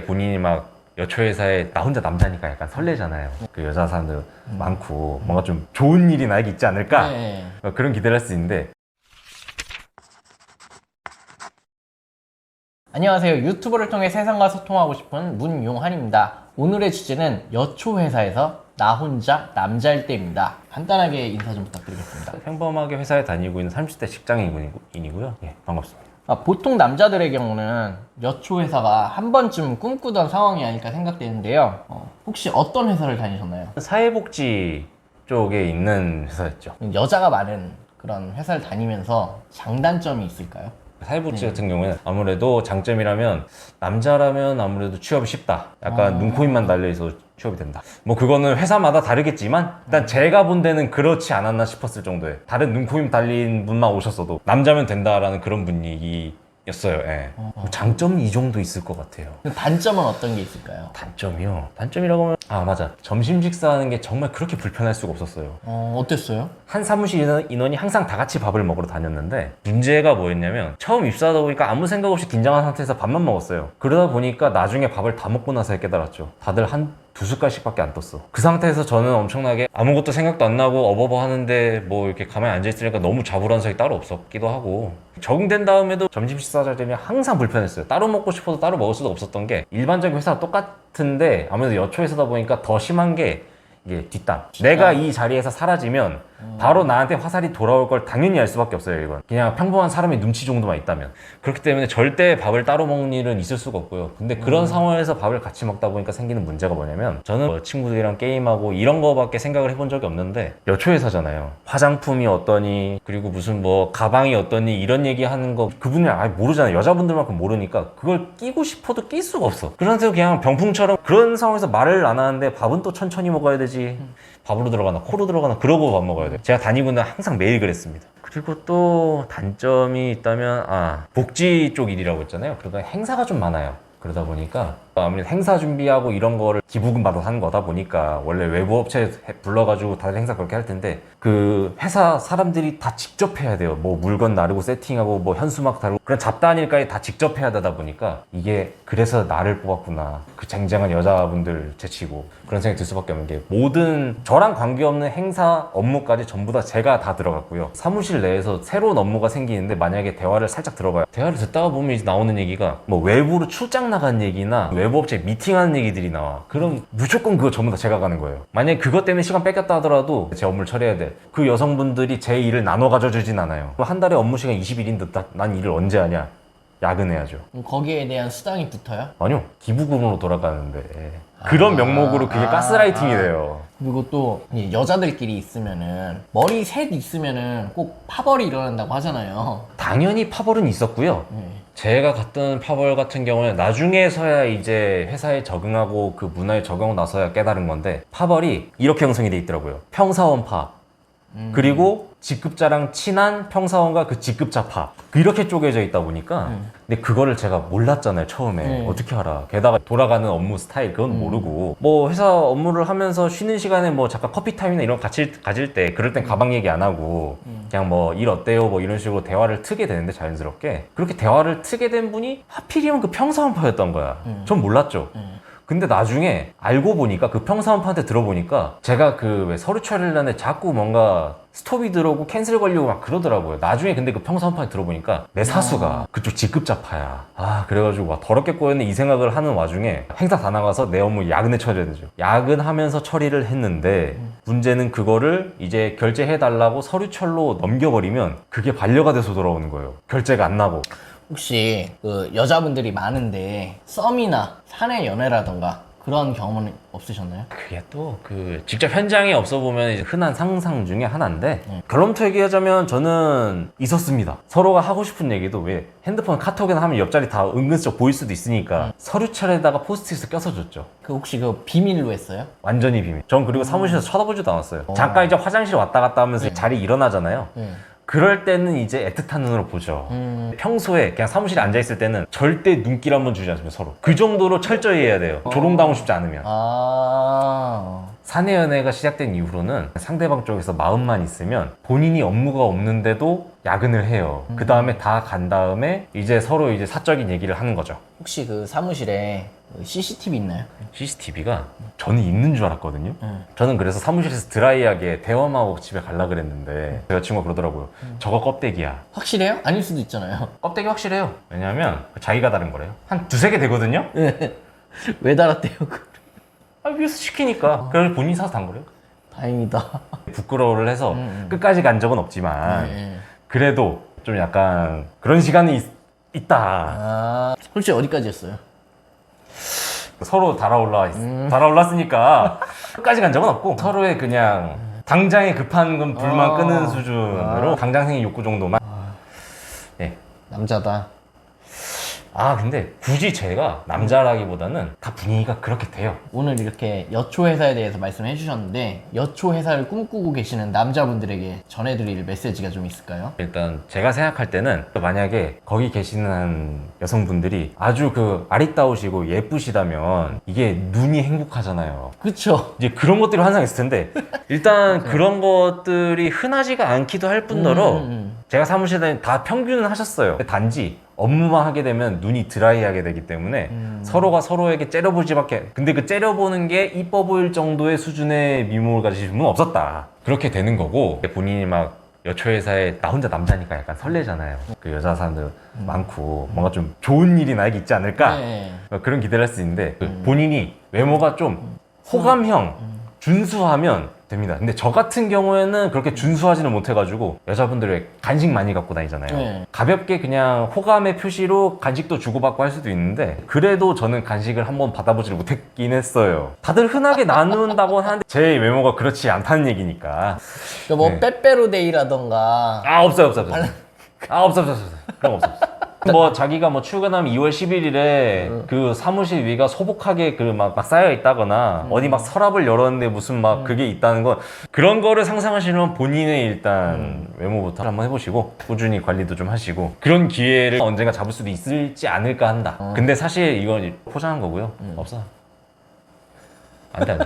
본인이 막 여초회사에 나 혼자 남자니까 약간 설레잖아요. 그 여자 사람들 많고 뭔가 좀 좋은 일이 나에게 있지 않을까? 네. 그런 기대를 할 수 있는데. 안녕하세요. 유튜브를 통해 세상과 소통하고 싶은 문용환입니다. 오늘의 주제는 여초회사에서 나 혼자 남자일 때입니다. 간단하게 인사 좀 부탁드리겠습니다. 평범하게 회사에 다니고 있는 30대 직장인이고요. 예, 반갑습니다. 보통 남자들의 경우는 여초회사가 한 번쯤 꿈꾸던 상황이 아닐까 생각되는데요. 혹시 어떤 회사를 다니셨나요? 사회복지 쪽에 있는 회사였죠. 여자가 많은 그런 회사를 다니면서 장단점이 있을까요? 사회복지 같은 경우에는 아무래도 장점이라면 남자라면 아무래도 취업이 쉽다. 약간 눈, 코, 입만 달려있어 취업이 된다. 뭐 그거는 회사마다 다르겠지만 일단 제가 본 데는 그렇지 않았나 싶었을 정도에 다른 눈, 코, 입 달린 분만 오셨어도 남자면 된다라는 그런 분위기였어요. 예. 장점은 이 정도 있을 것 같아요. 단점은 어떤 게 있을까요? 단점이요? 단점이라고 하면 맞아. 점심 식사하는 게 정말 그렇게 불편할 수가 없었어요. 어땠어요? 한 사무실 인원이 항상 다 같이 밥을 먹으러 다녔는데 문제가 뭐였냐면 처음 입사하다 보니까 아무 생각 없이 긴장한 상태에서 밥만 먹었어요. 그러다 보니까 나중에 밥을 다 먹고 나서 깨달았죠. 다들 한 두 숟갈씩밖에 안 떴어. 그 상태에서 저는 엄청나게 아무것도 생각도 안 나고 어버버 하는데 뭐 이렇게 가만히 앉아있으니까 너무 자불안석이 따로 없었기도 하고, 적응된 다음에도 점심 식사 자리는 항상 불편했어요. 따로 먹고 싶어도 따로 먹을 수도 없었던 게, 일반적인 회사가 똑같은데 아무래도 여초회사다 보니까 더 심한 게 이게 뒷담. 내가 이 자리에서 사라지면 바로 나한테 화살이 돌아올 걸 당연히 알 수밖에 없어요. 이건 그냥 평범한 사람의 눈치 정도만 있다면. 그렇기 때문에 절대 밥을 따로 먹는 일은 있을 수가 없고요. 근데 그런 상황에서 밥을 같이 먹다 보니까 생기는 문제가 뭐냐면, 저는 뭐 친구들이랑 게임하고 이런 거밖에 생각을 해본 적이 없는데 여초회사잖아요. 화장품이 어떠니, 그리고 무슨 뭐 가방이 어떠니, 이런 얘기하는 거 그분이 아예 모르잖아요. 여자분들만큼 모르니까 그걸 끼고 싶어도 낄 수가 없어. 그래서 그냥 병풍처럼 그런 상황에서 말을 안 하는데 밥은 또 천천히 먹어야 되지. 밥으로 들어가나 코로 들어가나 그러고 밥 먹어야 돼요. 제가 다니고 있는 항상 매일 그랬습니다. 그리고 또 단점이 있다면 복지 쪽 일이라고 했잖아요. 그러다 행사가 좀 많아요. 그러다 보니까 아무래도 행사 준비하고 이런 거를 기부금 받아서 하는 거다 보니까, 원래 외부 업체 불러가지고 다들 행사 그렇게 할 텐데 그 회사 사람들이 다 직접 해야 돼요. 뭐 물건 나르고 세팅하고 뭐 현수막 다루고 그런 잡다한 일까지 다 직접 해야 되다 보니까, 이게 그래서 나를 뽑았구나, 그 쟁쟁한 여자분들 제치고, 그런 생각이 들 수밖에 없는 게, 모든 저랑 관계없는 행사 업무까지 전부 다 제가 다 들어갔고요. 사무실 내에서 새로운 업무가 생기는데 만약에 대화를 살짝 들어봐요. 대화를 듣다가 보면 이제 나오는 얘기가 뭐 외부로 출장 나간 얘기나 외부 업체 미팅하는 얘기들이 나와. 그럼 무조건 그거 전부 다 제가 가는 거예요. 만약에 그것 때문에 시간 뺏겼다 하더라도 제 업무를 처리해야 돼. 그 여성분들이 제 일을 나눠 가져주진 않아요. 한 달에 업무 시간 20일인데 난 일을 언제 하냐? 야근해야죠. 그럼 거기에 대한 수당이 붙어요? 아니요, 기부금으로 돌아가는데 그런 명목으로 그게 가스라이팅이 돼요. 그리고 또 여자들끼리 있으면은 머리 셋 있으면은 꼭 파벌이 일어난다고 하잖아요. 당연히 파벌은 있었고요. 제가 갔던 파벌 같은 경우는 나중에서야 이제 회사에 적응하고 그 문화에 적응하고 나서야 깨달은 건데, 파벌이 이렇게 형성이 돼 있더라고요. 평사원파, 그리고 직급자랑 친한 평사원과 그 직급자파, 이렇게 쪼개져 있다 보니까 근데 그거를 제가 몰랐잖아요, 처음에. 어떻게 알아. 게다가 돌아가는 업무 스타일 그건 모르고, 뭐 회사 업무를 하면서 쉬는 시간에 뭐 잠깐 커피 타임이나 이런 거 가질 때, 그럴 땐 가방 얘기 안 하고 그냥 뭐 일 어때요 뭐 이런 식으로 대화를 트게 되는데, 자연스럽게 그렇게 대화를 트게 된 분이 하필이면 그 평사원파였던 거야. 전 몰랐죠. 근데 나중에 알고 보니까, 그 평사원파한테 들어보니까, 제가 그 왜 서류 처리를 하는데 자꾸 뭔가 스톱이 들어오고 캔슬 걸리고 막 그러더라고요. 나중에 근데 그 평사원파한테 들어보니까 내 사수가 그쪽 직급자파야. 그래가지고 와, 더럽게 꼬였네 이 생각을 하는 와중에 행사 다 나가서 내 업무 야근에 처리해야 되죠. 야근하면서 처리를 했는데 문제는 그거를 이제 결제해달라고 서류철로 넘겨버리면 그게 반려가 돼서 돌아오는 거예요. 결제가 안 나고. 혹시 그 여자분들이 많은데 썸이나 사내 연애라던가 그런 경험은 없으셨나요? 그게 또 그 직접 현장에 없어 보면 이제 흔한 상상 중에 하나인데, 결론부터 얘기하자면 저는 있었습니다. 서로가 하고 싶은 얘기도, 왜 핸드폰 카톡이나 하면 옆자리 다 은근슬쩍 보일 수도 있으니까 서류철에다가 포스트잇을 껴서 줬죠. 그 혹시 그 비밀로 했어요? 완전히 비밀. 전 그리고 사무실에서 쳐다보지도 않았어요. 잠깐 이제 화장실 왔다 갔다 하면서 자리 일어나잖아요. 그럴 때는 이제 애틋한 눈으로 보죠. 평소에 그냥 사무실에 앉아있을 때는 절대 눈길 한번 주지 않습니다, 서로. 그 정도로 철저히 해야 돼요. 조롱당하고 싶지 않으면. 사내 연애가 시작된 이후로는 상대방 쪽에서 마음만 있으면 본인이 업무가 없는데도 야근을 해요. 그 다음에 다 간 다음에 이제 서로 이제 사적인 얘기를 하는 거죠. 혹시 그 사무실에 CCTV 있나요? CCTV가 저는 있는 줄 알았거든요. 저는 그래서 사무실에서 드라이하게 대화하고 집에 갈라 그랬는데 제 여자친구가 그러더라고요. 저거 껍데기야. 확실해요? 아닐 수도 있잖아요. 껍데기 확실해요. 왜냐하면 자기가 다른 거래요. 한 두세 개 되거든요. 왜 달았대요? 그걸? 아, 위에서 시키니까. 그래서 본인이 사서 단 거래요. 다행이다. 부끄러워를 해서 끝까지 간 적은 없지만 네. 그래도 좀 약간 그런 시간이 있다. 아, 솔직히 어디까지 했어요? 서로 달아올랐으니까 끝까지 간 적은 없고 서로의 그냥 당장에 급한 건 불만 끄는 수준으로 당장생의 욕구 정도만. 네. 남자다. 아 근데 굳이 제가 남자라기보다는 다 분위기가 그렇게 돼요. 오늘 이렇게 여초 회사에 대해서 말씀해 주셨는데 여초 회사를 꿈꾸고 계시는 남자분들에게 전해드릴 메시지가 좀 있을까요? 일단 제가 생각할 때는 만약에 거기 계시는 여성분들이 아주 그 아리따우시고 예쁘시다면 이게 눈이 행복하잖아요. 그쵸? 이제 그런 것들이 항상 있을 텐데 일단 그런 것들이 흔하지가 않기도 할 뿐더러 제가 사무실에 다 평균은 하셨어요. 단지 업무만 하게 되면 눈이 드라이하게 되기 때문에 서로가 서로에게 째려보지밖에. 근데 그 째려보는 게 이뻐 보일 정도의 수준의 미모를 가지신 분은 없었다. 그렇게 되는 거고 본인이 막 여초회사에 나 혼자 남자니까 약간 설레잖아요. 그 여자 사람들 많고 뭔가 좀 좋은 일이 나에게 있지 않을까 네. 그런 기대를 할 수 있는데 본인이 외모가 좀 호감형 준수하면 됩니다. 근데 저 같은 경우에는 그렇게 준수하지는 못해가지고 여자분들이 왜 간식 많이 갖고 다니잖아요. 네. 가볍게 그냥 호감의 표시로 간식도 주고받고 할 수도 있는데 그래도 저는 간식을 한번 받아보지를 못했긴 했어요. 다들 흔하게 나눈다고 하는데 제 외모가 그렇지 않다는 얘기니까. 그러니까 뭐 네. 빼빼로데이라던가 아 없어요. 아 없어. 그런 거 없어. 뭐 자기가 뭐 출근하면 2월 11일에 그 사무실 위가 소복하게 그 막 쌓여 있다거나 어디 막 서랍을 열었는데 무슨 막 그게 있다는 건 그런 거를 상상하시면 본인의 일단 외모부터 한번 해보시고 꾸준히 관리도 좀 하시고 그런 기회를 언젠가 잡을 수도 있을지 않을까 한다. 근데 사실 이건 포장한 거고요. 없어. 안 돼.